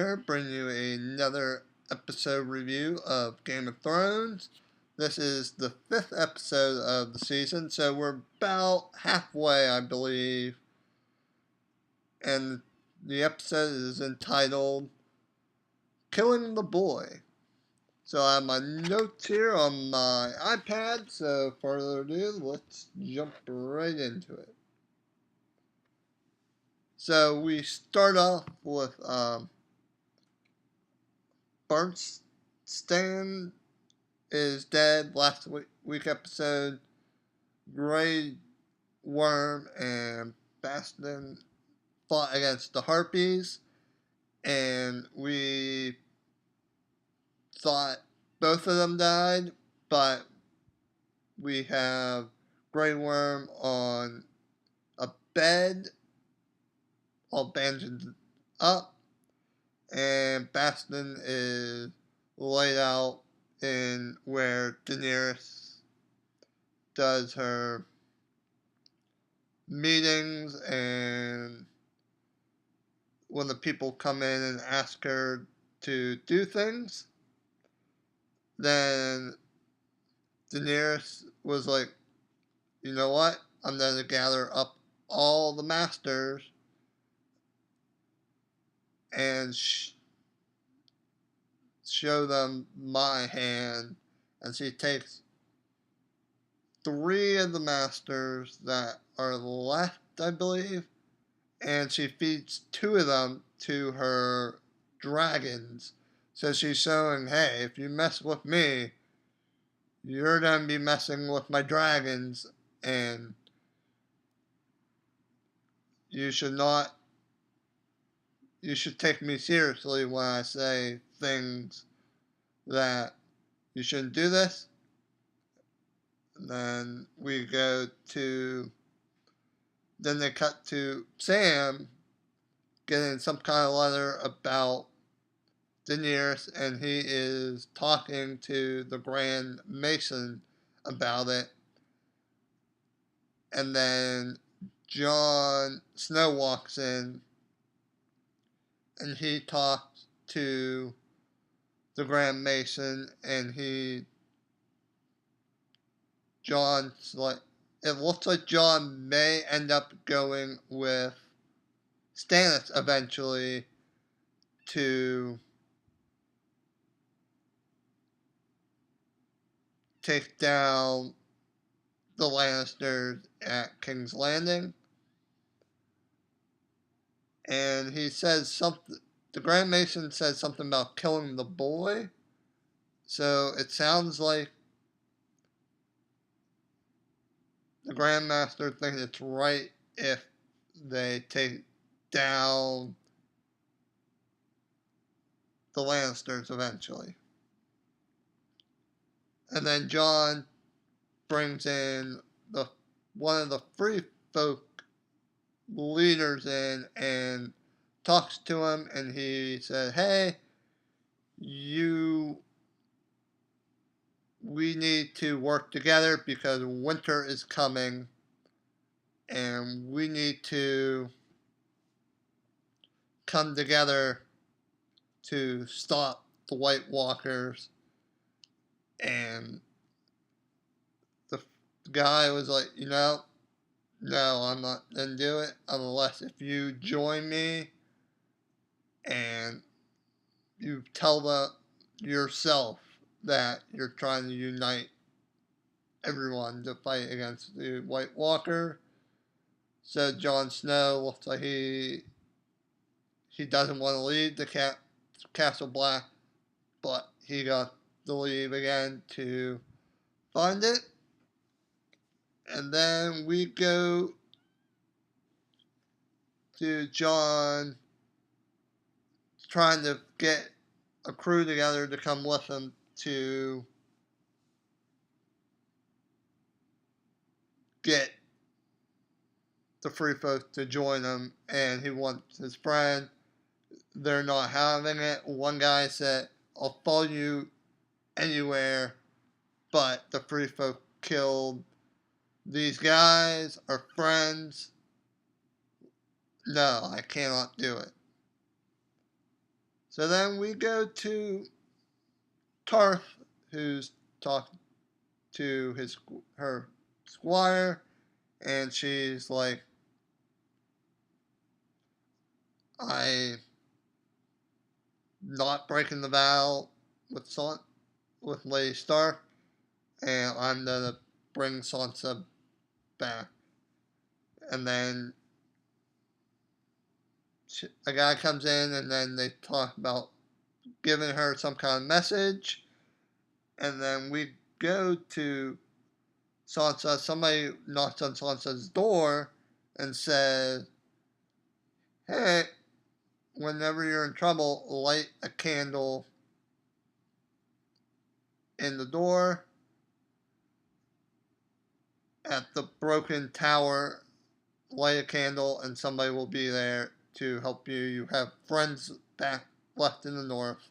here, bringing you another episode review of Game of Thrones. This is the 5th episode of the season, so we're about halfway, I believe. And the episode is entitled Killing the Boy. So I have my notes here on my iPad, so further ado, let's jump right into it. So we start off with Bernstein is dead. Last week episode, Grey Worm and Bastion fought against the Harpies, and we thought both of them died, but we have Grey Worm on a bed, all bandaged up, and Bastion is laid out in where Daenerys does her meetings, and when the people come in and ask her to do things, then Daenerys was like, you know what, I'm going to gather up all the masters and show them my hand. And she takes 3 of the masters that are left, I believe, and she feeds 2 of them to her dragons. So she's showing, hey, if you mess with me, you're going to be messing with my dragons, and you should take me seriously when I say things that you shouldn't do this. And then then they cut to Sam getting some kind of letter about Daenerys, and he is talking to the Grand Mason about it. And then Jon Snow walks in, and he talks to the Grand Mason, and it looks like Jon may end up going with Stannis eventually to take down the Lannisters at King's Landing. And he says something, the Grand Mason says something about killing the boy. So it sounds like the Grand Master thinks it's right if they take down the Lannisters eventually. And then Jon brings in one of the free folk leaders in and talks to him, and he said, hey, we need to work together because winter is coming, and we need to come together to stop the White Walkers. And the guy was like, no, I'm not going to do it unless if you join me and you tell yourself that you're trying to unite everyone to fight against the White Walker. So Jon Snow looks like he doesn't want to leave the Castle Black, but he got to leave again to find it. And then we go to Jon trying to get a crew together to come with him to get the free folk to join him, and he wants his friend. They're not having it. One guy said, I'll follow you anywhere, but the free folk killed these guys, our friends. No, I cannot do it. So then we go to Tarth, who's talking to her squire, and she's like, "I not breaking the vow with Lady Stark, and I'm gonna bring Sansa back." And then a guy comes in, and then they talk about giving her some kind of message, and then we go to Sansa. Somebody knocks on Sansa's door and says, "Hey, whenever you're in trouble, light a candle in the door at the broken tower. Light a candle, and somebody will be there to help you. You have friends back left in the north."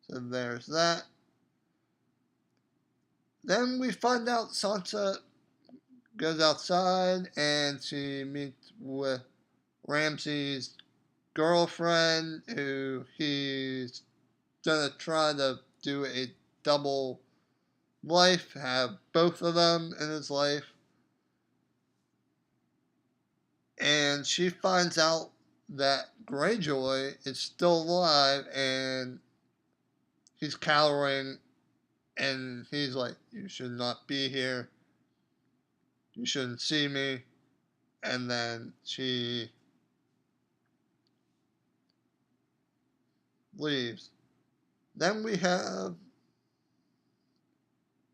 So there's that. Then we find out Sansa goes outside and she meets with Ramsay's girlfriend, who he's gonna try to do a double life, have both of them in his life. And she finds out that Greyjoy is still alive and he's cowering, and he's like, "You should not be here. You shouldn't see me." And then she leaves. Then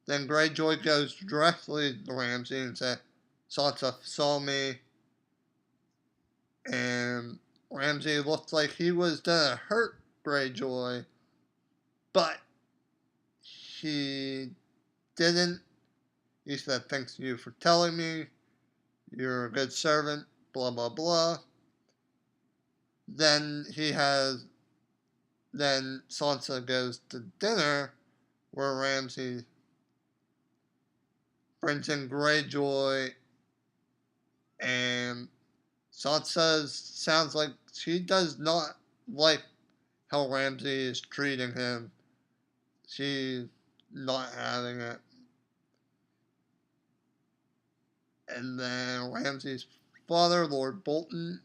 then Greyjoy goes directly to Ramsay and says, "Sansa saw me." And Ramsay looked like he was gonna hurt Greyjoy, but he didn't. He said, "Thanks you for telling me. You're a good servant," blah, blah, blah. Then then Sansa goes to dinner where Ramsay brings in Greyjoy, and Sansa sounds like she does not like how Ramsay is treating him. She's not having it. And then Ramsay's father, Lord Bolton,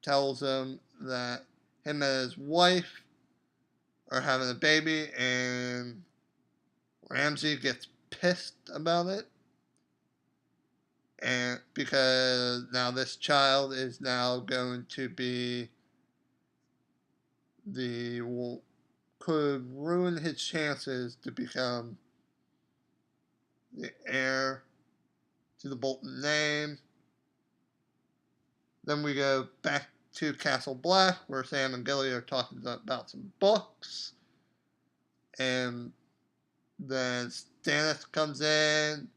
tells him that him and his wife are having a baby, and Ramsay gets pissed about it. And because now this child is now going to be could ruin his chances to become the heir to the Bolton name. Then we go back to Castle Black, where Sam and Gilly are talking about some books. And then Stannis comes in.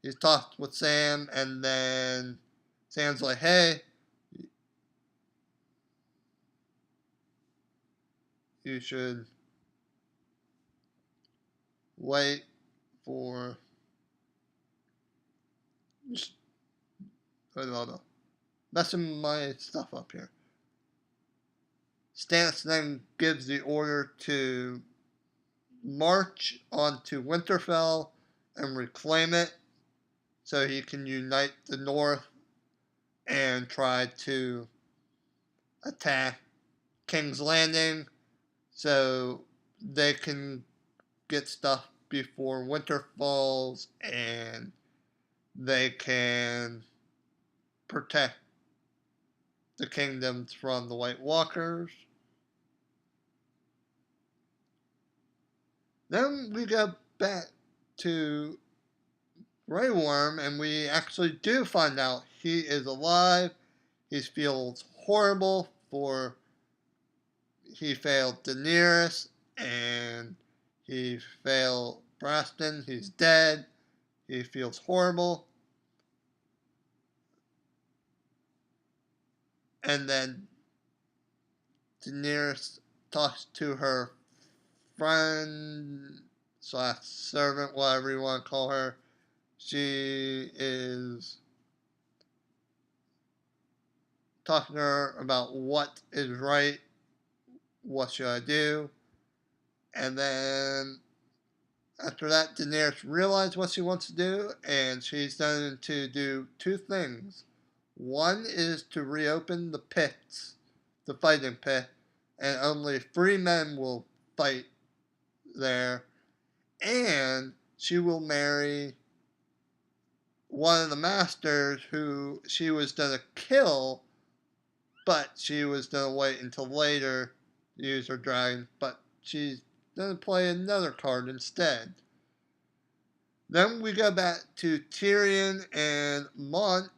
He's talked with Sam, and then Sam's like, "Hey, you should wait for..." Hold on, messing my stuff up here. Stannis then gives the order to march onto Winterfell and reclaim it so he can unite the North and try to attack King's Landing so they can get stuff before winter falls and they can protect the kingdoms from the White Walkers. Then we go back to Grey Worm, and we actually do find out he is alive. He feels horrible for he failed Daenerys and he failed Braston. He's dead. He feels horrible. And then Daenerys talks to her friend slash servant, whatever you want to call her. She is talking to her about what is right what should I do? And then after that, Daenerys realized what she wants to do, and she's done to do two things. One is to reopen the pits, the fighting pit, and only 3 men will fight there. And she will marry one of the masters who she was going to kill, but she was going to wait until later to use her dragon, but she's going to play another card instead. Then we go back to Tyrion and Mont.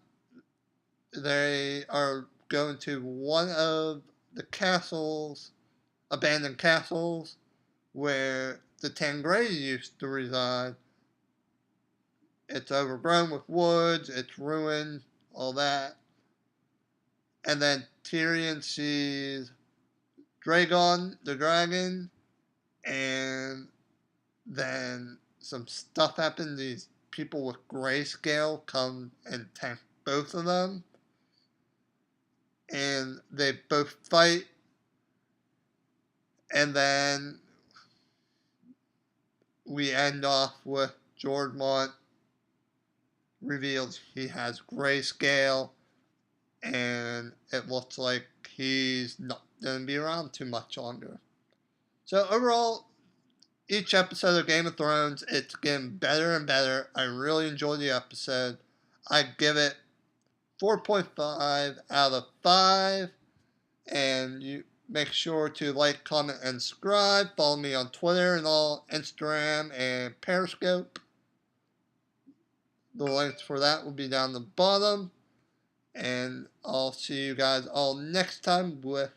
They are going to one of the castles, abandoned castles, where the Tangradi used to reside. It's overgrown with woods, it's ruined, all that. And then Tyrion sees Dragon, the dragon, and then some stuff happens. These people with grayscale come and attack both of them. And they both fight. And then we end off with George Mont reveals he has grayscale. And it looks like he's not going to be around too much longer. So overall, each episode of Game of Thrones, it's getting better and better. I really enjoyed the episode. I give it 4.5 out of 5. And you make sure to like, comment, and subscribe. Follow me on Twitter and all, Instagram and Periscope. The links for that will be down the bottom. And I'll see you guys all next time with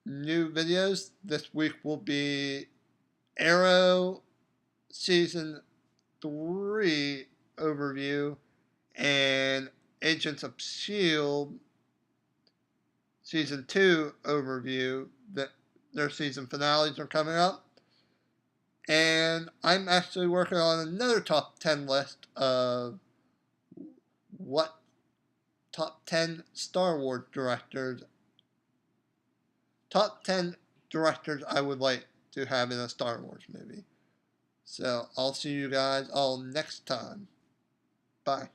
new videos. This week will be Arrow Season 3 overview and Agents of S.H.I.E.L.D. Season 2 overview. That their season finales are coming up. And I'm actually working on another top 10 list of what top 10 Star Wars directors, top 10 directors I would like to have in a Star Wars movie. So I'll see you guys all next time. Bye.